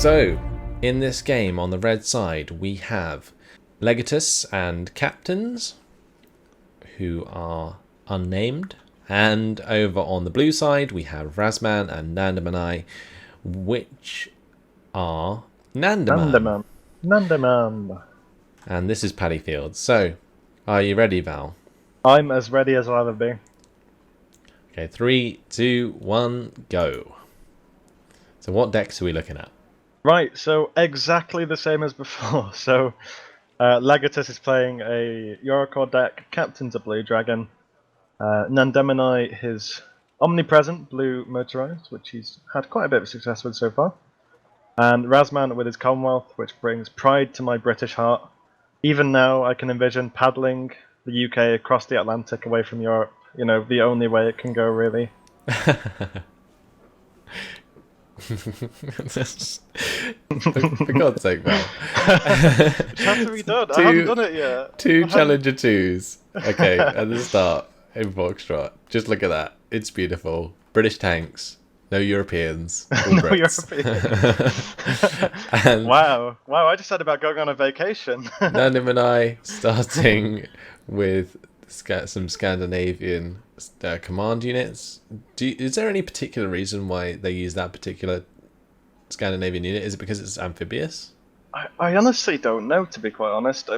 So, in this game on the red side, we have Legatus and captains, who are unnamed. And over on the blue side, we have Razman and Nandemann, which are Nandemann. Nandemann. And this is Paddy Field. So, are you ready, Val? I'm as ready as I'll ever be. Okay, 3, 2, 1, go. So what decks are we looking at? Right, so exactly the same as before. So, Legatus is playing a Eurocore deck, Captain's a Blue Dragon. Nandemann, his omnipresent blue motorized, which he's had quite a bit of success with so far. And Razman with his Commonwealth, which brings pride to my British heart. Even now, I can envision paddling the UK across the Atlantic away from Europe. You know, the only way it can go, really. For God's sake, Val. It has to be done. I haven't done it yet. Two Challenger 2s. Okay, at the start in Foxtrot. Just look at that. It's beautiful. British tanks. No Europeans. All No Brits. Europeans. And Wow, I just said about going on a vacation. Nandemann starting with some Scandinavian command units. Is there any particular reason why they use that particular Scandinavian unit? Is it because it's amphibious? I honestly don't know, to be quite honest.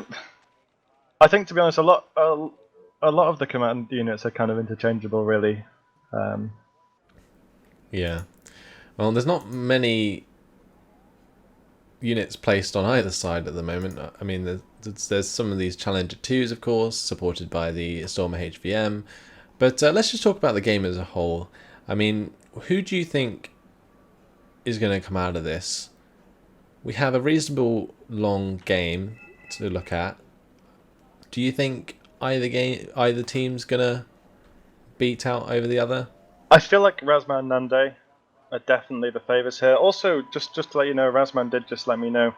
I think, to be honest, a lot of the command units are kind of interchangeable, really. Yeah. Well, there's not many units placed on either side at the moment. I mean, there's some of these Challenger 2s, of course, supported by the Stormer HVM. But let's just talk about the game as a whole. I mean, who do you think is going to come out of this? We have a reasonable long game to look at. Do you think either team's going to beat out over the other? I feel like Razman and Nande are definitely the favourites here. Also, just to let you know, Razman did just let me know.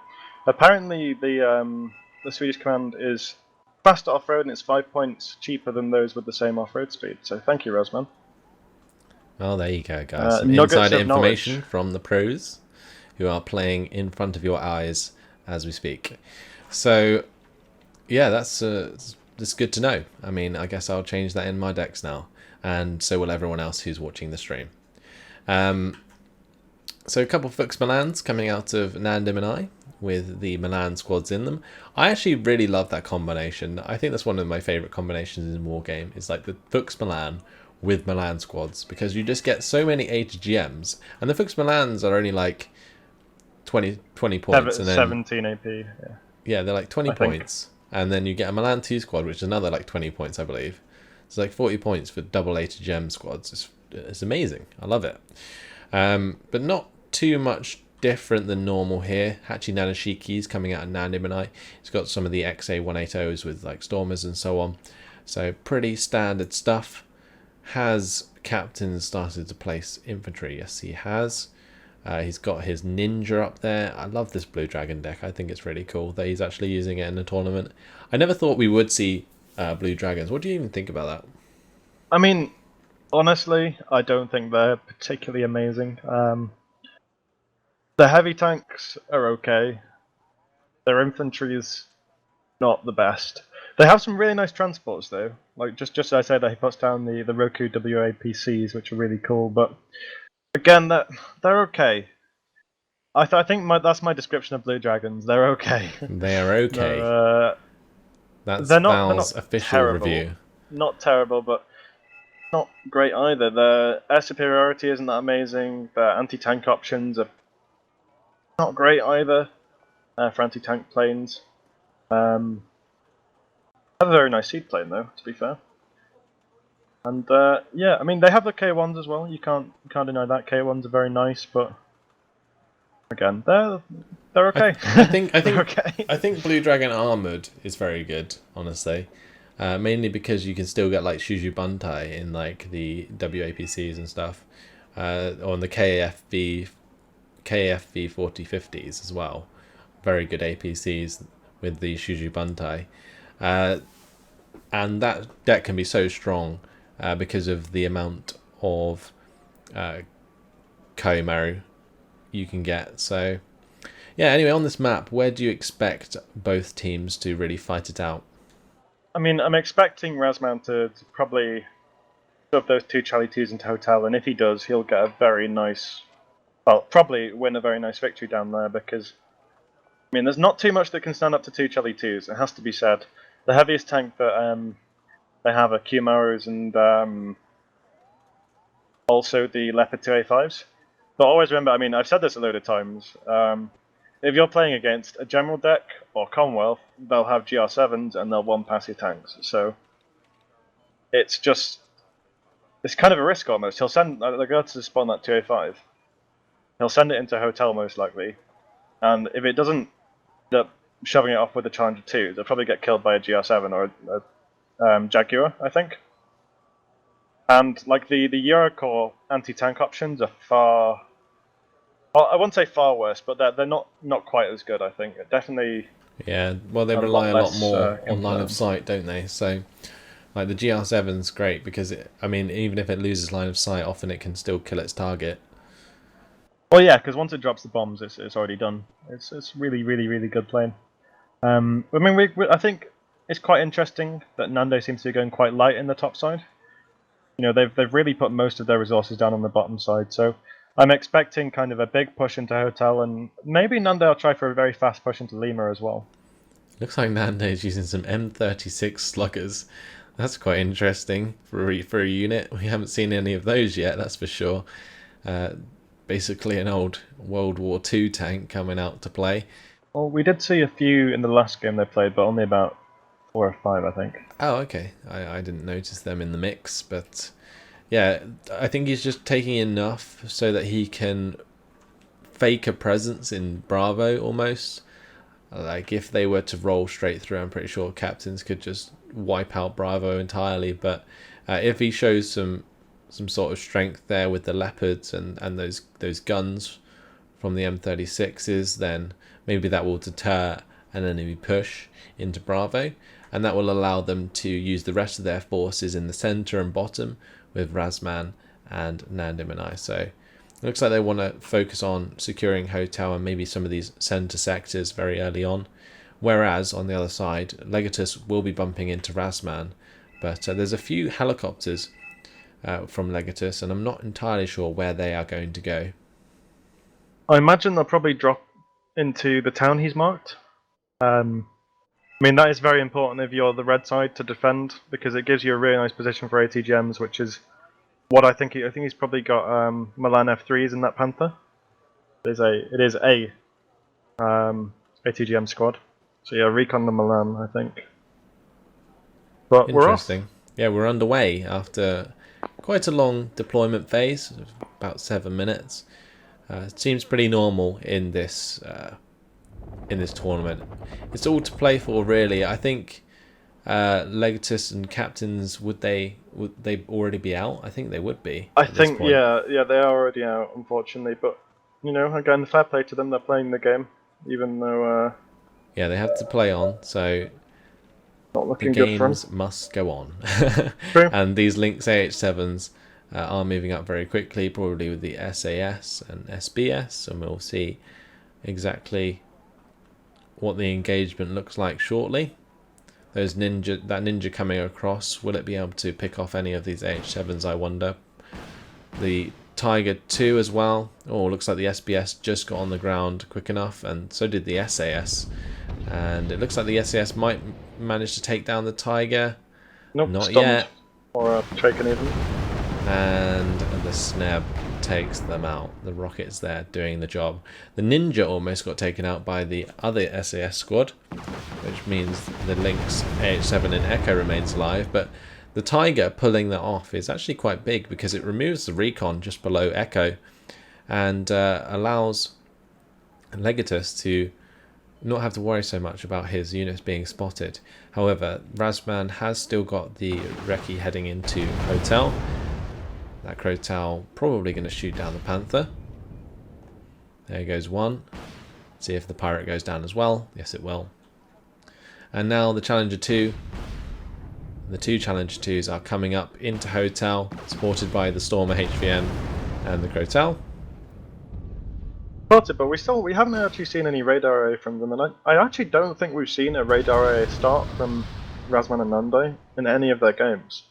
Apparently, the Swedish command is faster off-road and it's 5 points cheaper than those with the same off-road speed. So thank you, Razman. Well, there you go, guys. Some Nuggets insider of information knowledge from the pros who are playing in front of your eyes as we speak. So, yeah, that's good to know. I mean, I guess I'll change that in my decks now. And so will everyone else who's watching the stream. So a couple of Fux Milans coming out of Nandemann with the Milan squads in them. I actually really love that combination. I think that's one of my favourite combinations in Wargame. It's like the Fux Milan with Milan squads, because you just get so many ATGMs. And the Fux Milans are only like 20 points. And then 17 AP. Yeah, they're like 20 points. And then you get a Milan 2 squad, which is another like 20 points, I believe. It's like 40 points for double ATGM squads. It's amazing. I love it. But not too much different than normal here. Hachi Nanashiki's coming out of Nandemann. It's got some of the XA180s with like Stormers and so on. So pretty standard stuff. Has Captain started to place infantry? Yes, he has. He's got his Ninja up there. I love this Blue Dragon deck. I think it's really cool that he's actually using it in a tournament. I never thought we would see Blue Dragons. What do you even think about that? I mean, honestly, I don't think they're particularly amazing. The heavy tanks are okay. Their infantry is not the best. They have some really nice transports, though. Like just as I said, he puts down the Roku WAPCs, which are really cool. But again, they're okay. I think that's my description of Blue Dragons. They're okay. They are okay. That's they're Val's not official terrible. review. Not terrible, but not great either. Their air superiority isn't that amazing. Their anti-tank options are not great either for anti-tank planes. Have a very nice seed plane though, to be fair. And yeah, I mean they have the K1s as well. You can't deny that. K1s are very nice, but again, they're okay. I think okay. I think Blue Dragon Armored is very good, honestly. Mainly because you can still get like Shuju Buntai in like the WAPCs and stuff, or in the KFV 4050s as well. Very good APCs with the Shuju Buntai. And that deck can be so strong because of the amount of Koimaru you can get. So yeah, anyway, on this map, where do you expect both teams to really fight it out? I mean, I'm expecting Razman to probably shove those 2 Charlie 2s into Hotel, and if he does, he'll get a very nice, well, probably win a very nice victory down there, because, I mean, there's not too much that can stand up to 2 Charlie 2s, it has to be said. The heaviest tank that they have are Q-Maros and also the Leopard 2A5s. But always remember, I mean, I've said this a load of times, if you're playing against a general deck or Commonwealth, they'll have GR7s and they'll one-pass your tanks. So it's kind of a risk almost. He'll send Legatus to spawn that 2A5. He'll send it into a Hotel most likely, and if it doesn't end up shoving it off with a Challenger 2, they'll probably get killed by a GR7 or a Jaguar, I think. And like the Eurocore anti-tank options are far. Well, I wouldn't say far worse, but they're not quite as good. I think definitely. Yeah, well, they rely a lot more on line of sight, don't they? So, like the GR7's great because I mean, even if it loses line of sight, often it can still kill its target. Well, yeah, because once it drops the bombs, it's already done. It's really good playing. I mean, I think it's quite interesting that Nando seems to be going quite light in the top side. You know, they've really put most of their resources down on the bottom side, so I'm expecting kind of a big push into Hotel, and maybe Nando will try for a very fast push into Lima as well. Looks like Nando's using some M36 sluggers. That's quite interesting for a unit. We haven't seen any of those yet, that's for sure. Basically an old World War II tank coming out to play. Well, we did see a few in the last game they played, but only about 4 or 5, I think. Oh, okay. I didn't notice them in the mix, but yeah, I think he's just taking enough so that he can fake a presence in Bravo almost. Like if they were to roll straight through, I'm pretty sure captains could just wipe out Bravo entirely. But if he shows some sort of strength there with the Leopards and those guns from the M36s, then maybe that will deter an enemy push into Bravo, and that will allow them to use the rest of their forces in the centre and bottom with Razman and Nandemann. So it looks like they want to focus on securing Hotel and maybe some of these centre sectors very early on, whereas on the other side Legatus will be bumping into Razman, but there's a few helicopters from Legatus, and I'm not entirely sure where they are going to go. I imagine they'll probably drop into the town he's marked. I mean, that is very important if you're the red side to defend, because it gives you a really nice position for ATGMs, which is what I think he's probably got Milan F3s in that Panther. It is a ATGM squad. So yeah, recon the Milan, I think. But we're off. Yeah, we're underway after quite a long deployment phase, about 7 minutes. It seems pretty normal in this tournament. It's all to play for, really. I think Legatus and captains would they already be out? I think they would be. I think yeah, they are already out, unfortunately. But you know, again, fair play to them. They're playing the game, even though yeah, they have to play on. So not looking the good for games must go on. True. And these Lynx AH7s are moving up very quickly, probably with the SAS and SBS, and we'll see exactly what the engagement looks like shortly. That ninja coming across, will it be able to pick off any of these AH7s, I wonder? The Tiger 2 as well. Oh, looks like the SBS just got on the ground quick enough, and so did the SAS. And it looks like the SAS might manage to take down the Tiger. Nope, not stunned. yet. Or taken even. And the Sneb takes them out. The rocket's there doing the job. The Ninja almost got taken out by the other SAS squad, which means the Lynx AH7 in Echo remains alive, but the Tiger pulling that off is actually quite big because it removes the recon just below Echo and allows Legatus to not have to worry so much about his units being spotted. However, Razman has still got the Recce heading into Hotel. That Crotal probably going to shoot down the Panther. There goes one. See if the Pirate goes down as well. Yes, it will. And now the Challenger 2. The 2 Challenger 2s are coming up into Hotel, supported by the Stormer HVM and the Crotal. Spotted, but we haven't actually seen any radar array from them, and I actually don't think we've seen a radar array start from Razman and Nande in any of their games.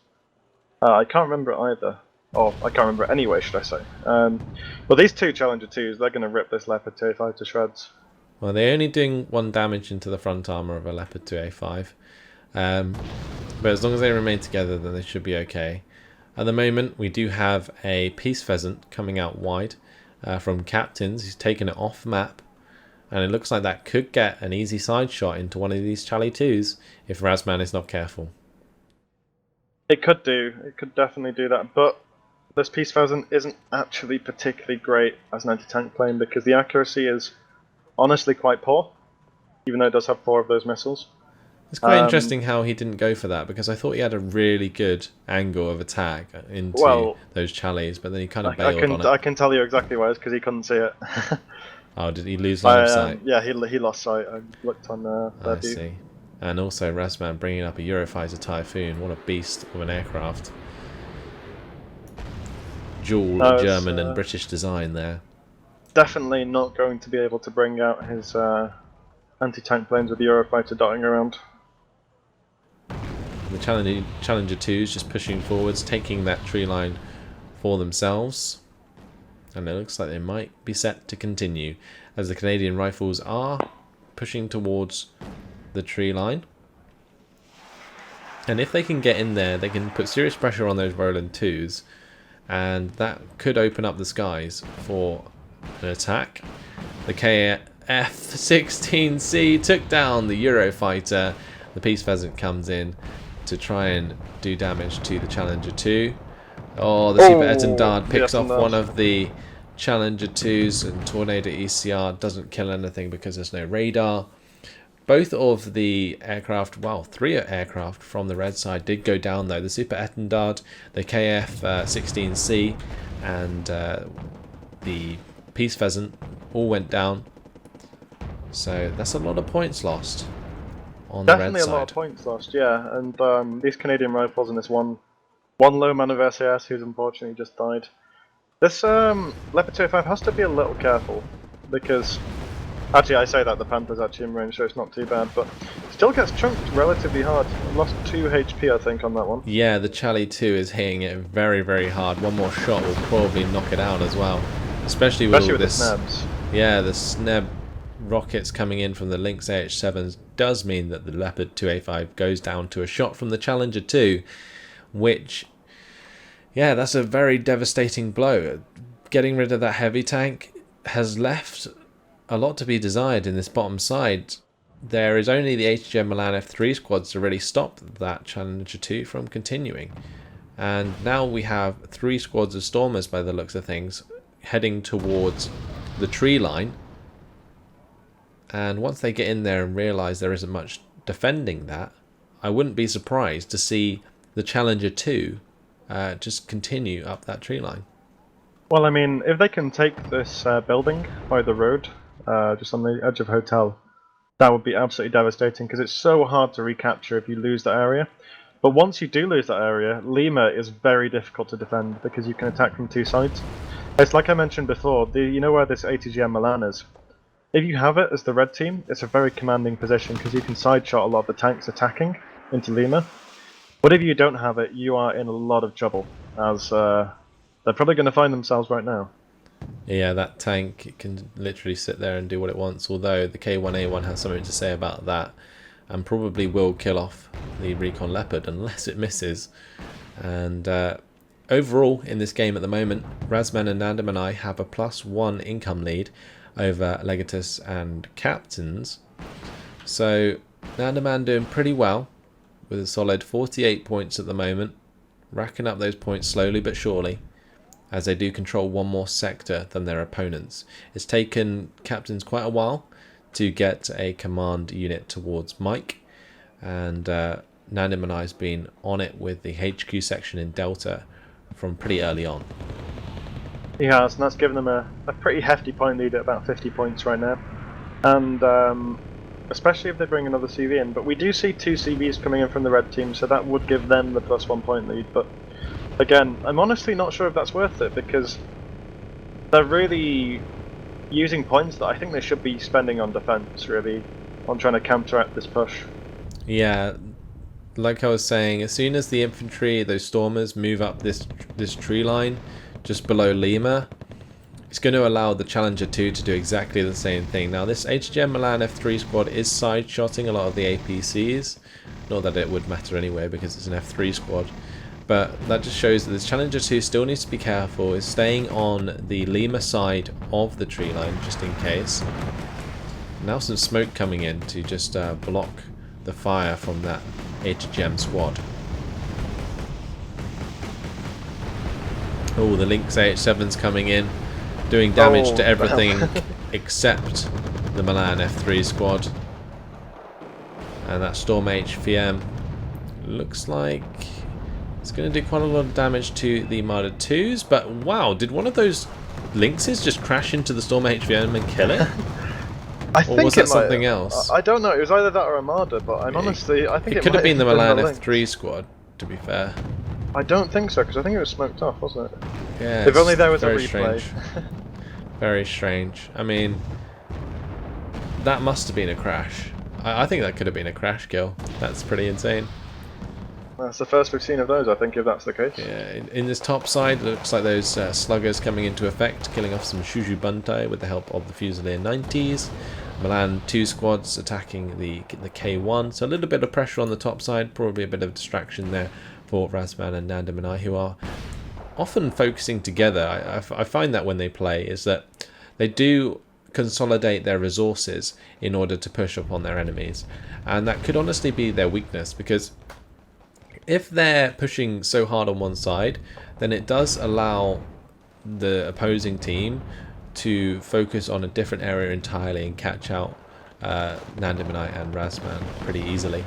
I can't remember it either. Or, I can't remember it anyway, should I say. But these two Challenger 2s, they're going to rip this Leopard 2A5 to shreds. Well, they're only doing 1 damage into the front armour of a Leopard 2A5. But as long as they remain together, then they should be okay. At the moment, we do have a Peace Pheasant coming out wide from Captains. He's taken it off map. And it looks like that could get an easy side shot into one of these Charlie 2s if Razman is not careful. It could do. It could definitely do that. But this Peace Pheasant isn't actually particularly great as an anti-tank plane because the accuracy is honestly quite poor, even though it does have 4 of those missiles. It's quite interesting how he didn't go for that, because I thought he had a really good angle of attack into those Charlies, but then he kind of bailed on it. I can tell you exactly why, it's because he couldn't see it. Oh, did he lose line of sight? Yeah, he lost sight. I looked on their view. I see. And also Razman bringing up a Eurofighter Typhoon. What a beast of an aircraft. Dual German and British design there. Definitely not going to be able to bring out his anti-tank planes with the Eurofighter dotting around. The Challenger 2s just pushing forwards, taking that tree line for themselves. And it looks like they might be set to continue, as the Canadian Rifles are pushing towards the tree line. And if they can get in there, they can put serious pressure on those Roland 2s, and that could open up the skies for an attack. The KF-16C took down the Eurofighter. The Peace Pheasant comes in to try and do damage to the Challenger 2. Oh, the Super Etendard picks off one of the Challenger 2s, and Tornado ECR doesn't kill anything because there's no radar. Both of the aircraft, well, 3 aircraft from the red side did go down though. The Super Etendard, the KF-16C, and the Peace Pheasant all went down. So that's a lot of points lost on the red side. Definitely a lot of points lost, yeah. And these Canadian Rifles and this one low man of SAS who's unfortunately just died. This Leopard 2A5 has to be a little careful because, actually I say that the Panther's actually in range, so it's not too bad, but still gets chunked relatively hard. Lost 2 HP I think on that one. Yeah, the Charlie 2 is hitting it very, very hard. One more shot will probably knock it out as well. Especially with the snebs. Yeah, the sneb rockets coming in from the Lynx AH7s does mean that the Leopard 2A5 goes down to a shot from the Challenger 2, which, yeah, that's a very devastating blow. Getting rid of that heavy tank has left a lot to be desired in this bottom side. There is only the HGM Milan F3 squads to really stop that Challenger 2 from continuing. And now we have 3 squads of Stormers by the looks of things heading towards the tree line. And once they get in there and realise there isn't much defending that, I wouldn't be surprised to see the Challenger 2 just continue up that tree line. Well, I mean, if they can take this building by the road, just on the edge of Hotel, that would be absolutely devastating because it's so hard to recapture if you lose that area. But once you do lose that area, Lima is very difficult to defend because you can attack from 2 sides. It's like I mentioned before, you know where this ATGM Milan is? If you have it as the red team, it's a very commanding position because you can side shot a lot of the tanks attacking into Lima. But if you don't have it, you are in a lot of trouble, as they're probably going to find themselves right now. Yeah, that tank can literally sit there and do what it wants, although the K1A1 has something to say about that, and probably will kill off the Recon Leopard unless it misses. And overall, in this game at the moment, Razman and Nandemann have a +1 income lead over Legatus and Captains. So Nandemann doing pretty well with a solid 48 points at the moment, racking up those points slowly but surely, as they do control one more sector than their opponents. It's taken Captains quite a while to get a command unit towards Mike, and Nandemann has been on it with the HQ section in Delta from pretty early on. He has, and that's given them a pretty hefty point lead at about 50 points right now. And especially if they bring another CV in. But we do see 2 CVs coming in from the red team, so that would give them the +1 point lead. But again, I'm honestly not sure if that's worth it, because they're really using points that I think they should be spending on defense, really, on trying to counteract this push. Yeah, like I was saying, as soon as the infantry, those stormers, move up this tree line just below Lima, it's going to allow the Challenger 2 to do exactly the same thing. Now, this HGM Milan F3 squad is side-shotting a lot of the APCs. Not that it would matter anyway because it's an F3 squad. But that just shows that this Challenger 2 still needs to be careful, is staying on the Lima side of the tree line just in case. Now some smoke coming in to just block the fire from that HGM squad. Oh, the Lynx AH7's coming in, doing damage to everything except the Milan F3 squad. And that Storm HVM looks like it's going to do quite a lot of damage to the Marder 2s, but wow, did one of those Lynxes just crash into the Storm HVM and kill it? Or was that something else? I don't know, it was either that or Armada, but I think it could have been the Milan F3 squad, to be fair. I don't think so, because I think it was smoked off, wasn't it? Yeah. If only there was a Strange. replay. Very strange. I mean, that must have been a crash. I think that could have been a crash kill. That's pretty insane. That's the first we've seen of those, I think, if that's the case. Yeah, in this top side, it looks like those sluggers coming into effect, killing off some Shuju Buntai with the help of the Fusilier 90s. Milan 2 squads attacking the K1, so a little bit of pressure on the top side, probably a bit of distraction there for Razvan and Nandemann, who are often focusing together. I find that when they play, is that they do consolidate their resources in order to push upon their enemies, and that could honestly be their weakness, because if they're pushing so hard on one side, then it does allow the opposing team to focus on a different area entirely and catch out Nandemann and Razvan pretty easily.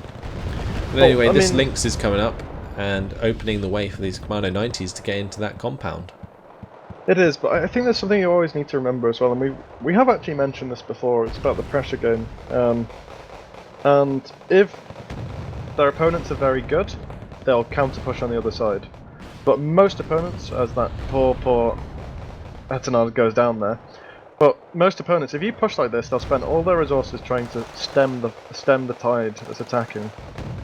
But anyway, this Lynx is coming up and opening the way for these Commando 90s to get into that compound. It is, but I think there's something you always need to remember as well, and we have actually mentioned this before. It's about the pressure game, and if their opponents are very good, they'll counter push on the other side. But most opponents, as that poor Etanard goes down there, but most opponents, if you push like this, they'll spend all their resources trying to stem the tide that's attacking,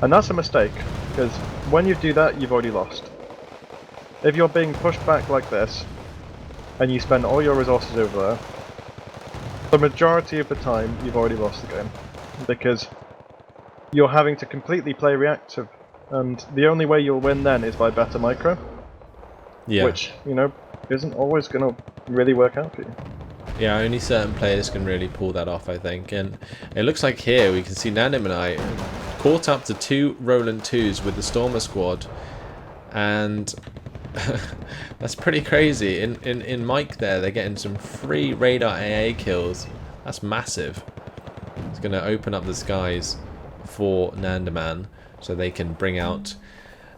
and that's a mistake, because when you do that, you've already lost. If you're being pushed back like this, and you spend all your resources over there, the majority of the time you've already lost the game, because you're having to completely play reactive, and the only way you'll win then is by better micro, which, you know, isn't always going to really work out for you. Yeah, only certain players can really pull that off, I think, and it looks like here we can see Nandemann caught up to 2 Roland 2s with the Stormer squad, and that's pretty crazy. In Mike there, they're getting some free radar AA kills. That's massive. It's going to open up the skies for Nandemann so they can bring out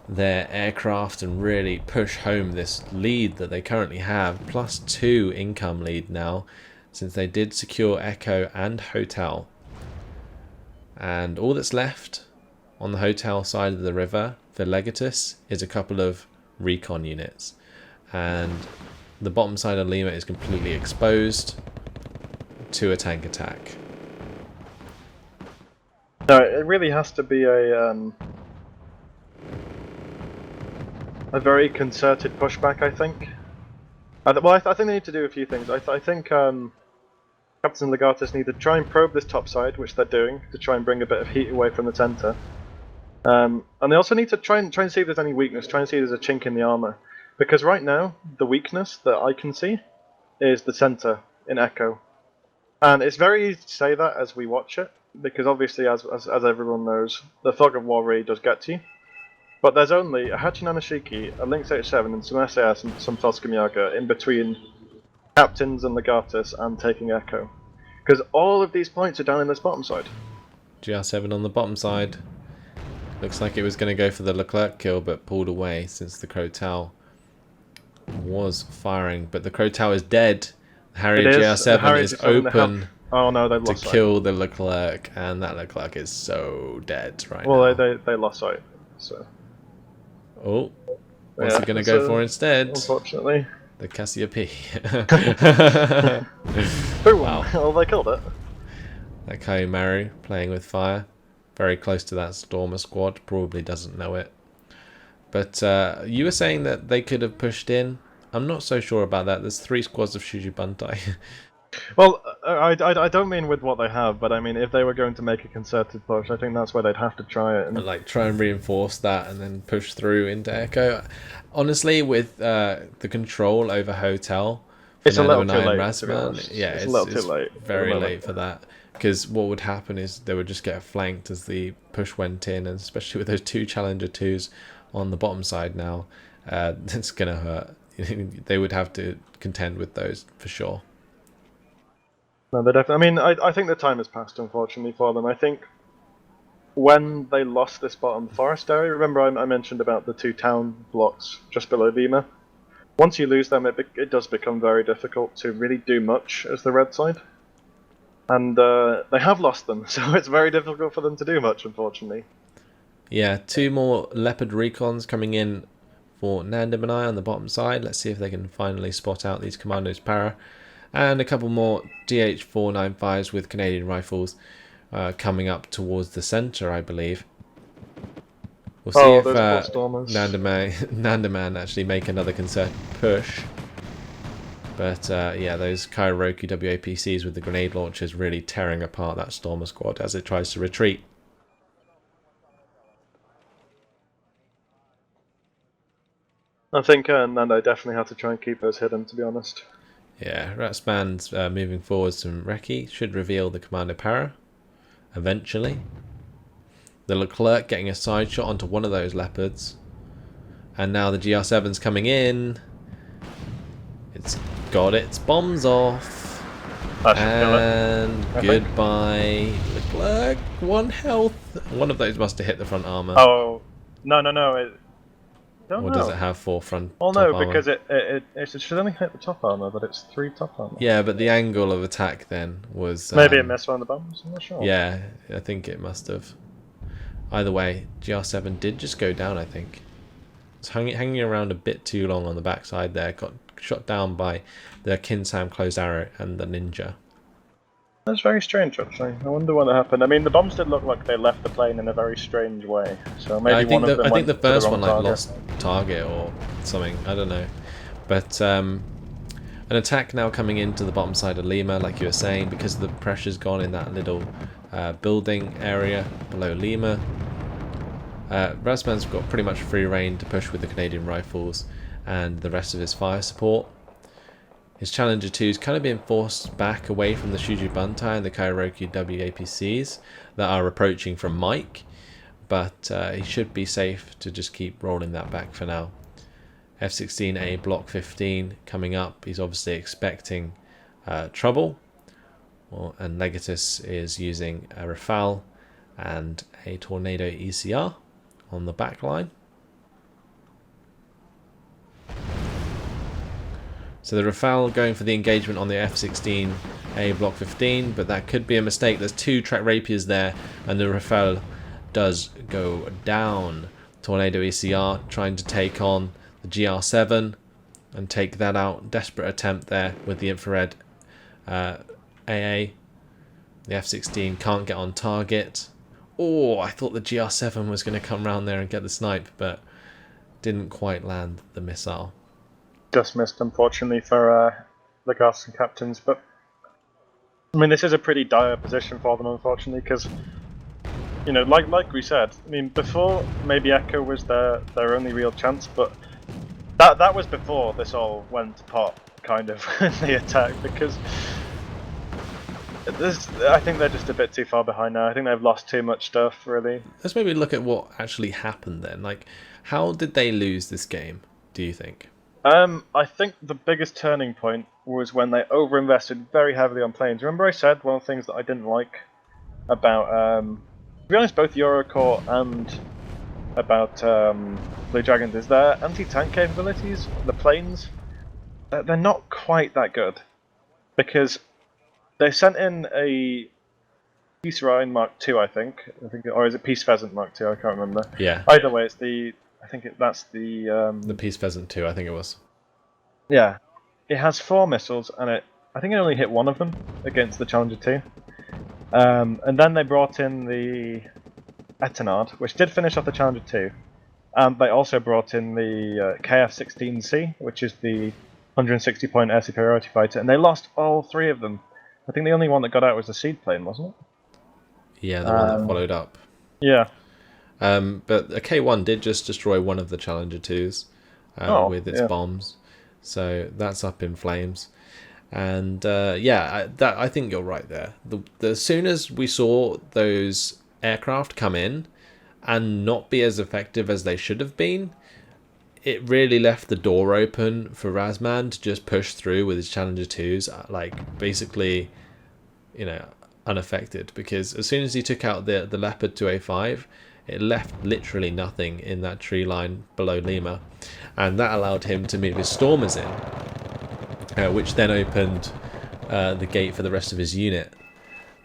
their aircraft and really push home this lead that they currently have. +2 income lead now, since they did secure Echo and Hotel. And all that's left on the Hotel side of the river for Legatus is a couple of recon units, and the bottom side of Lima is completely exposed to a tank attack. No, it really has to be a very concerted pushback, I think. I think they need to do a few things. I think Captain Legatus need to try and probe this top side, which they're doing, to try and bring a bit of heat away from the centre. And they also need to try and see if there's any weakness, try and see if there's a chink in the armour. Because right now, the weakness that I can see is the centre in Echo. And it's very easy to say that as we watch it, because obviously, as everyone knows, the Fog of War really does get to you. But there's only a Hachi Nanashiki, a Lynx H7, and some SAS and some Toskamiyaga in between Captains and Legatus and taking Echo. Because all of these points are down in this bottom side. GR7 on the bottom side. Looks like it was going to go for the Leclerc kill, but pulled away since the Crotal was firing. But the Crotal is dead. Harrier GR7 is open to kill the Leclerc, and that Leclerc is so dead right now. Well, they lost sight, so... Oh, what's it going to go for instead? Unfortunately. The Cassiopeia. Boom! Wow. Well, they killed it. That Kaimaru playing with fire. Very close to that Stormer squad. Probably doesn't know it. But you were saying that they could have pushed in. I'm not so sure about that. There's 3 squads of Shuji Bantai. Well, I don't mean with what they have, but I mean if they were going to make a concerted push, I think that's where they'd have to try it. And like try and reinforce that and then push through into Echo. Honestly, with the control over Hotel for It's a little Nandemann too and late, to be Rasman, honest. yeah, It's a little too late. Very late for that. Because what would happen is they would just get flanked as the push went in, and especially with those 2 Challenger 2s on the bottom side now, it's gonna hurt. They would have to contend with those for sure. No, they definitely. I mean, I think the time has passed, unfortunately, for them. I think when they lost this bottom forest area, remember I mentioned about the 2 town blocks just below Vima? Once you lose them, it does become very difficult to really do much as the red side. And they have lost them, so it's very difficult for them to do much, unfortunately. Yeah, 2 more Leopard Recons coming in for Nandemann on the bottom side. Let's see if they can finally spot out these Commandos Para. And a couple more DH495s with Canadian rifles coming up towards the centre, I believe. We'll see if Nandemann actually make another concerted push. But yeah, those Kairoku WAPCs with the grenade launchers really tearing apart that Stormer squad as it tries to retreat. I think Nando definitely have to try and keep those hidden, to be honest. Yeah, Ratsman's moving forwards from Reki. Should reveal the Commander Para eventually. The Leclerc getting a side shot onto one of those Leopards. And now the GR7's coming in. It's got its bombs off. And goodbye, Leclerc. 1 health. One of those must have hit the front armor. Oh, no. Or does it have 4 front? Oh no, armor? because it should only hit the top armor, but it's 3 top armor. Yeah, but the angle of attack then was maybe it missed one of the bombs. I'm not sure. Yeah, I think it must have. Either way, GR7 did just go down. I think it's hanging around a bit too long on the backside there. Got shot down by the Kinsam closed arrow and the ninja. That's very strange, actually. I wonder what happened. I mean, the bombs did look like they left the plane in a very strange way. So maybe I think the first one like lost target or something. I don't know. But an attack now coming into the bottom side of Lima, like you were saying, because the pressure's gone in that little building area below Lima. Rasman's got pretty much free reign to push with the Canadian rifles and the rest of his fire support. His Challenger 2's kind of being forced back away from the Shuji Bantai and the Kairoku WAPCs that are approaching from Mike, but he should be safe to just keep rolling that back for now. F-16A Block 15 coming up. He's obviously expecting trouble. And Legatus is using a Rafale and a Tornado ECR on the back line. So the Rafale going for the engagement on the F-16A Block 15, but that could be a mistake. There's 2 track rapiers there, and the Rafale does go down. Tornado ECR trying to take on the GR7 and take that out. Desperate attempt there with the infrared AA. The F-16 can't get on target. Oh, I thought the GR7 was going to come around there and get the snipe, but didn't quite land the missile. Just missed, unfortunately, for the Legatus and captains. But I mean, this is a pretty dire position for them, unfortunately, because you know, like we said, I mean, before maybe Echo was their only real chance, but that was before this all went to pot, kind of, the attack, because I think they're just a bit too far behind now. I think they've lost too much stuff, really. Let's maybe look at what actually happened then. Like, how did they lose this game, do you think? I think the biggest turning point was when they overinvested very heavily on planes. Remember I said one of the things that I didn't like about, to be honest, both Eurocore and about Blue Dragons is their anti-tank capabilities. The planes, they're not quite that good, because they sent in a Peace Rhine Mark II, I think, or is it Peace Pheasant Mark II? I can't remember. Yeah. Either way, it's the. I think that's the. The Peace Pheasant II, I think it was. Yeah, it has 4 missiles, and I think it only hit 1 of them against the Challenger 2. And then they brought in the Etenard, which did finish off the Challenger 2. And they also brought in the KF-16C, which is the 160-point air superiority fighter, and they lost all 3 of them. I think the only one that got out was the Seed plane, wasn't it? Yeah, the one that followed up. Yeah. But a K1 did just destroy one of the Challenger 2s with its bombs. So that's up in flames. And I think you're right there. As soon as we saw those aircraft come in and not be as effective as they should have been, it really left the door open for Razman to just push through with his Challenger 2s, like basically, unaffected. Because as soon as he took out the Leopard 2A5, it left literally nothing in that tree line below Lima, and that allowed him to move his Stormers in, which then opened the gate for the rest of his unit.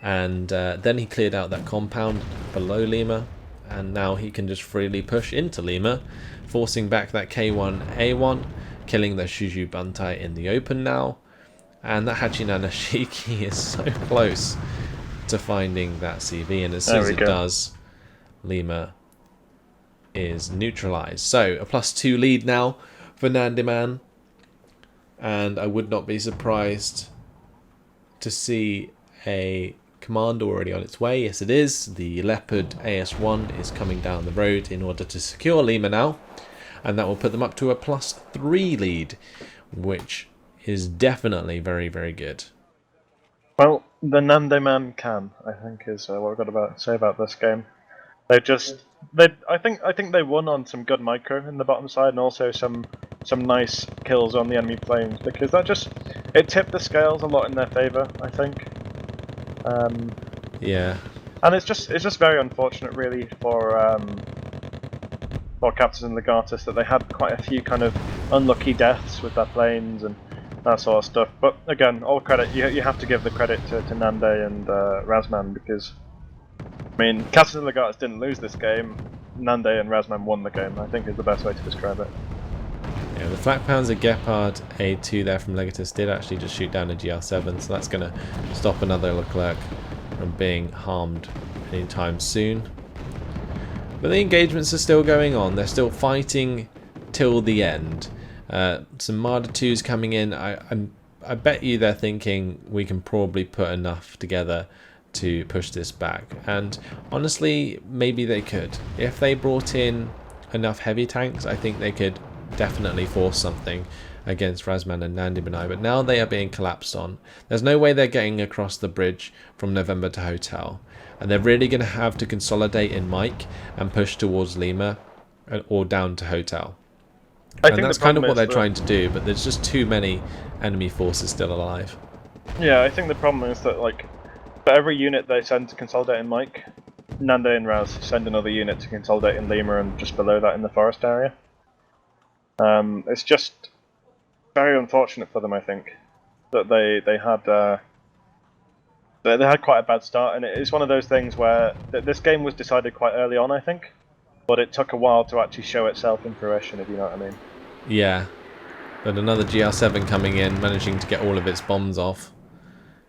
And then he cleared out that compound below Lima, and now he can just freely push into Lima, forcing back that K1A1, killing the Shuju Bantai in the open now. And that Hachinana Shiki is so close to finding that CV, and as soon as it does, Lima is neutralized. So a +2 lead now for Nandemann, and I would not be surprised to see a command already on its way. Yes, it is. The Leopard AS1 is coming down the road in order to secure Lima now, and that will put them up to a +3 lead, which is definitely very, very good. Well, the Nandemann can, I think, is what I've got to say about this game. I think they won on some good micro in the bottom side, and also some nice kills on the enemy planes, because it tipped the scales a lot in their favour, I think. Yeah. And it's just very unfortunate, really, for Captain and Legatus, that they had quite a few kind of unlucky deaths with their planes and that sort of stuff. But again, all credit, you have to give the credit to Nande and Razman, because Captain and Legatus didn't lose this game. Nande and Razman won the game, I think, is the best way to describe it. Yeah, the Flak Panzer Gepard A2 there from Legatus did actually just shoot down a GR7, so that's going to stop another Leclerc from being harmed anytime soon. But the engagements are still going on. They're still fighting till the end. Some Marder 2s coming in. I bet you they're thinking we can probably put enough together to push this back. And honestly, maybe they could. If they brought in enough heavy tanks, I think they could definitely force something against Razman and Nandemann. But now they are being collapsed on. There's no way they're getting across the bridge from November to Hotel. And they're really going to have to consolidate in Mike and push towards Lima or down to Hotel. And that's kind of what they're trying to do, but there's just too many enemy forces still alive. Yeah, I think the problem is that, like, for every unit they send to consolidate in Mike, Nande and Raz send another unit to consolidate in Lima and just below that in the forest area. It's just very unfortunate for them, I think, that they had quite a bad start, and it's one of those things where this game was decided quite early on, I think, but it took a while to actually show itself in fruition, if you know what I mean. Yeah, but another GR7 coming in, managing to get all of its bombs off,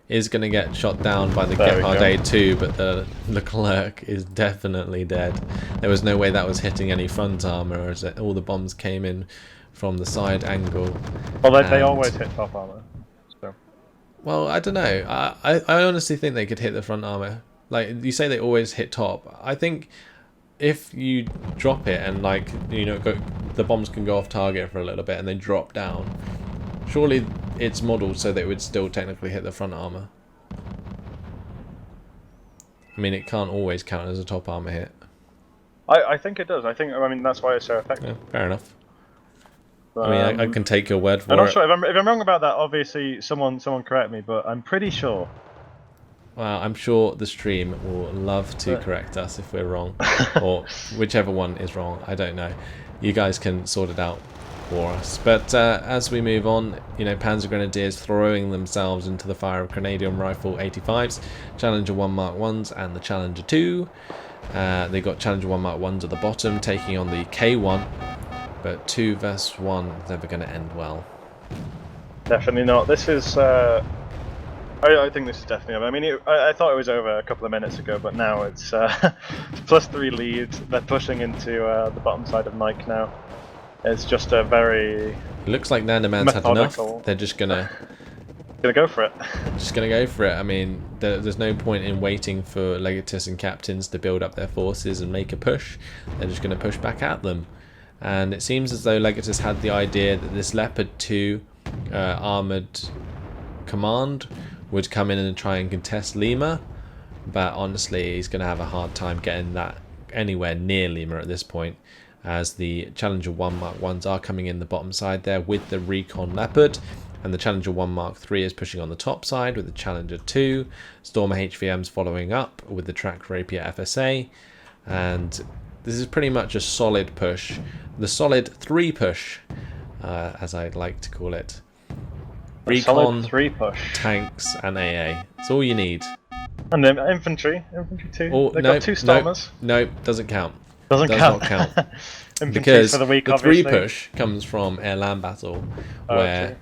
is going to get shot down by the Gepard A2, but the Leclerc is definitely dead. There was no way that was hitting any front armour, as all the bombs came in from the side angle. Well, they always hit top armour. So. Well, I don't know. I honestly think they could hit the front armour. Like, you say they always hit top. I think if you drop it and, like, the bombs can go off target for a little bit and they drop down, surely it's modelled so that it would still technically hit the front armour. I mean, it can't always count as a top armour hit. I think it does. I mean, that's why it's so effective. Yeah, fair enough. I mean, I can take your word for I'm it. not sure. If I'm wrong about that, obviously someone correct me, but I'm pretty sure. Well, I'm sure the stream will love to correct us if we're wrong, or whichever one is wrong. I don't know. You guys can sort it out for us. But as we move on, Panzer Grenadiers throwing themselves into the fire of Grenadier Rifle 85s, Challenger 1 Mark 1s, and the Challenger 2. They got Challenger 1 Mark 1s at the bottom, taking on the K1. But 2 vs 1 is never going to end well. Definitely not. This is. I think this is definitely over. I mean, I thought it was over a couple of minutes ago, but now it's +3 lead. They're pushing into the bottom side of Mike now. It's just a very. It looks like Nandemann's had enough. They're just gonna go for it. Just gonna go for it. I mean, there's no point in waiting for Legatus and Captains to build up their forces and make a push. They're just gonna push back at them. And it seems as though Legatus had the idea that this Leopard 2 armoured command would come in and try and contest Lima, but honestly he's going to have a hard time getting that anywhere near Lima at this point, as the Challenger 1 Mark 1s are coming in the bottom side there with the Recon Leopard, and the Challenger 1 Mark 3 is pushing on the top side with the Challenger 2, Stormer HVMs following up with the Track Rapier FSA, and this is pretty much a solid push, the solid 3 push, as I'd like to call it. Recon, 3 push, tanks, and AA. It's all you need. And then infantry too. They've got 2 Stormers. No, doesn't count. Does not count. Because for the week, the 3 push comes from air-land battle, where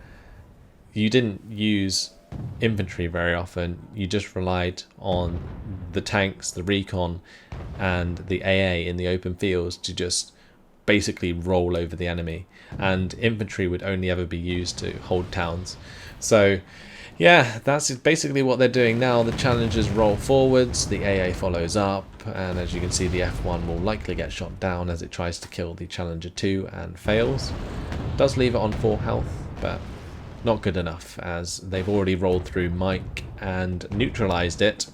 you didn't use infantry very often. You just relied on the tanks, the recon, and the AA in the open fields to just basically roll over the enemy, and infantry would only ever be used to hold towns. So yeah, that's basically what they're doing now. The Challengers roll forwards, the AA follows up, and as you can see, the F1 will likely get shot down as it tries to kill the Challenger 2 and fails. Does leave it on 4 health, but not good enough, as they've already rolled through Mike and neutralized it.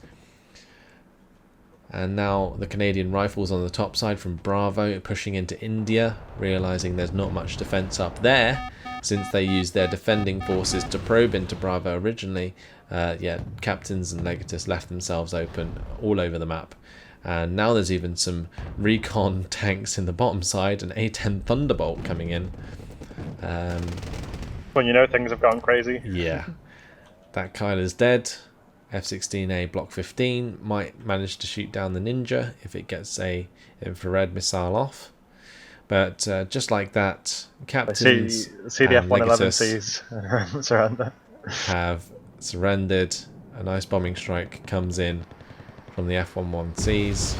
And now the Canadian Rifles on the top side from Bravo pushing into India, realising there's not much defence up there since they used their defending forces to probe into Bravo originally. Yeah, Captains and Legatus left themselves open all over the map. And now there's even some recon tanks in the bottom side, an A-10 Thunderbolt coming in. When you know things have gone crazy. Yeah, that Kyler's dead. F-16A Block 15 might manage to shoot down the Ninja if it gets a infrared missile off. But just like that, Captains see the F-111Cs surrender. Have surrendered. A nice bombing strike comes in from the F-11Cs.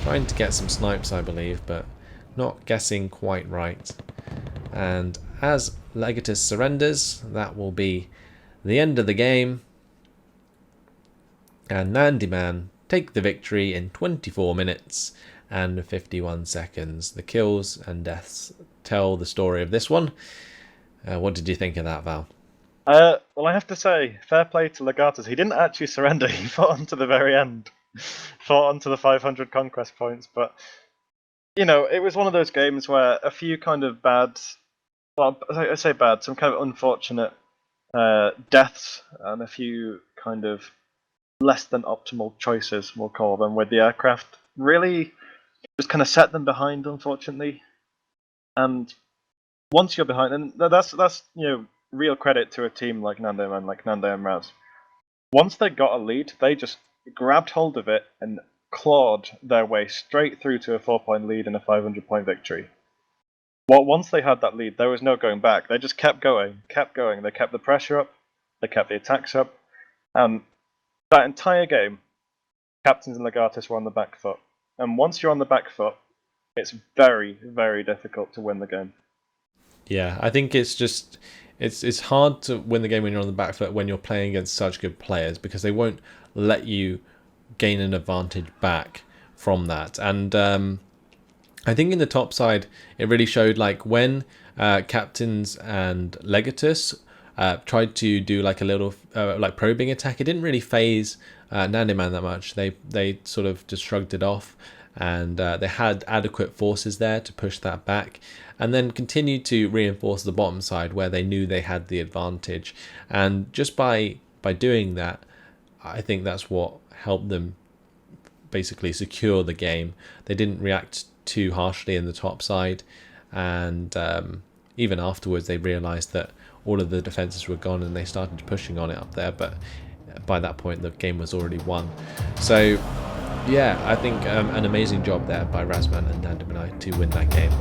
Trying to get some snipes, I believe, but not guessing quite right. And as Legatus surrenders, that will be the end of the game. And Nandemann take the victory in 24 minutes and 51 seconds. The kills and deaths tell the story of this one. What did you think of that, Val? Well, I have to say, fair play to Legatus. He didn't actually surrender. He fought on to the very end. Fought on to the 500 conquest points. But, you know, it was one of those games where a few kind of bad... Well, I say bad, some kind of unfortunate deaths and a few kind of less than optimal choices, we'll call them, with the aircraft really just kind of set them behind, unfortunately. And once you're behind, and that's you know, real credit to a team like Nandemann, like Nande and Raz. Once they got a lead, they just grabbed hold of it and clawed their way straight through to a 4-point lead and a 500-point victory. Well, once they had that lead, there was no going back. They just kept going. They kept the pressure up, they kept the attacks up, and that entire game, Captains and Legatus were on the back foot. And once you're on the back foot, it's very, very difficult to win the game. Yeah, I think it's just... It's hard to win the game when you're on the back foot when you're playing against such good players, because they won't let you gain an advantage back from that. And I think in the top side, it really showed, like, when Captains and Legatus tried to do like a little like probing attack, it didn't really phase Nandemann that much. They sort of just shrugged it off, and they had adequate forces there to push that back, and then continued to reinforce the bottom side where they knew they had the advantage. And just by doing that, I think that's what helped them basically secure the game. They didn't react too harshly in the top side, and even afterwards they realized that all of the defenses were gone and they started pushing on it up there, but by that point the game was already won. So yeah, I think an amazing job there by Razman and Nandemann to win that game.